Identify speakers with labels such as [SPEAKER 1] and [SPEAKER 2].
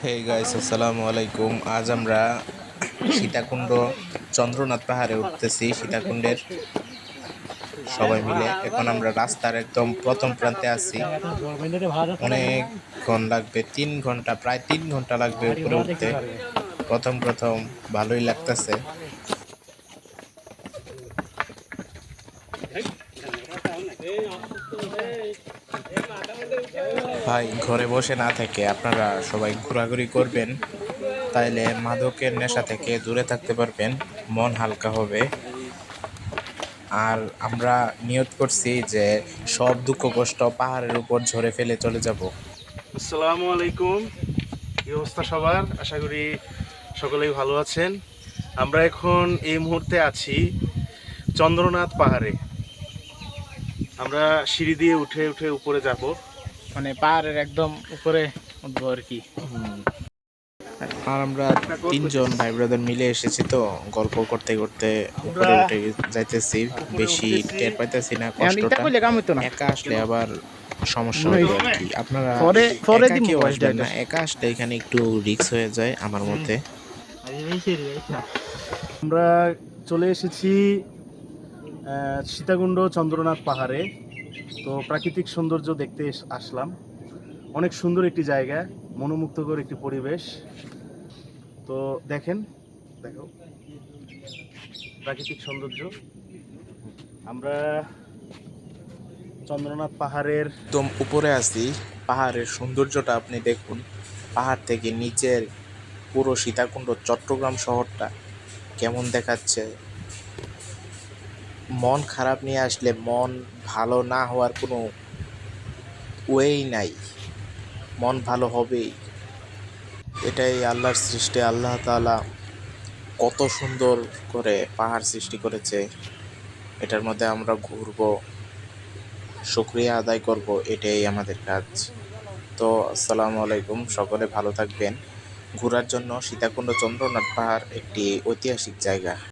[SPEAKER 1] Hey guys, আসসালামু আলাইকুম। আজ আমরা সীতাকুণ্ড চন্দ্রনাথ পাহাড়ে উঠতেছি। সীতাকুণ্ডের সবাই মিলে এখন আমরা রাস্তার একদম প্রথম প্রান্তে আছি। অনেকক্ষণ লাগবে, 3 ঘন্টা, প্রায় 3 ঘন্টা লাগবে উপরে উঠতে। প্রথম প্রথম ভালোই লাগতেছে। ভাই, ঘরে বসে না থেকে আপনারা সবাই ঘোরাঘুরি করবেন, তাইলে মাদকের নেশা থেকে দূরে থাকতে পারবেন, মন হালকা হবে। আর আমরা নিয়ত করছি যে সব দুঃখ কষ্ট পাহাড়ের উপর ঝরে ফেলে চলে যাব।
[SPEAKER 2] আসসালামু আলাইকুম। কি অবস্থা সবার? আশা করি সকলেই ভালো আছেন। আমরা এখন এই মুহূর্তে আছি চন্দ্রনাথ পাহাড়ে। আমরা সিঁড়ি দিয়ে উঠে উঠে উপরে যাব,
[SPEAKER 3] মানে পাহাড়ের একদম উপরে উঠবো আর কি।
[SPEAKER 1] আর আমরা 3জন ভাই ব্রাদার মিলে এসেছি, তো গল্প করতে করতে উপরে উঠে যাইতেছি। বেশি টের পাইতেছি না কষ্টটা। একা আসলে আবার সমস্যা হবে আর কি। আপনারা একা কেউ আসবেন না, একা আসলে এখানে একটু রিস্ক হয়ে যায় আমার মতে।
[SPEAKER 2] আমরা চলে এসেছি সীতাকুণ্ড চন্দ্রনাথ পাহাড়ে। তো প্রাকৃতিক সৌন্দর্য দেখতে আসলাম। অনেক সুন্দর একটি জায়গা, মনোমুগ্ধকর একটি পরিবেশ। তো দেখো প্রাকৃতিক সৌন্দর্য। আমরা চন্দ্রনাথ পাহাড়ের
[SPEAKER 1] একদম উপরে আছি। পাহাড়ের সৌন্দর্যটা আপনি দেখুন। পাহাড় থেকে নিচের পুরো সীতাকুণ্ড চট্টগ্রাম শহরটা কেমন দেখাচ্ছে। মন খারাপ নিয়ে আসলে মন ভালো না হওয়ার কোনো ওয়েই নাই, মন ভালো হবেই। এটাই আল্লাহর সৃষ্টি। আল্লাহ তাআলা কত সুন্দর করে পাহাড় সৃষ্টি করেছে, এটার মধ্যে আমরা ঘুরবো, শুকরিয়া আদায় করব, এটাই আমাদের কাজ। তো আসসালামু আলাইকুম, সকলে ভালো থাকবেন। ঘোরার জন্য সীতাকুণ্ড চন্দ্রনাথ পাহাড় একটি ঐতিহাসিক জায়গা।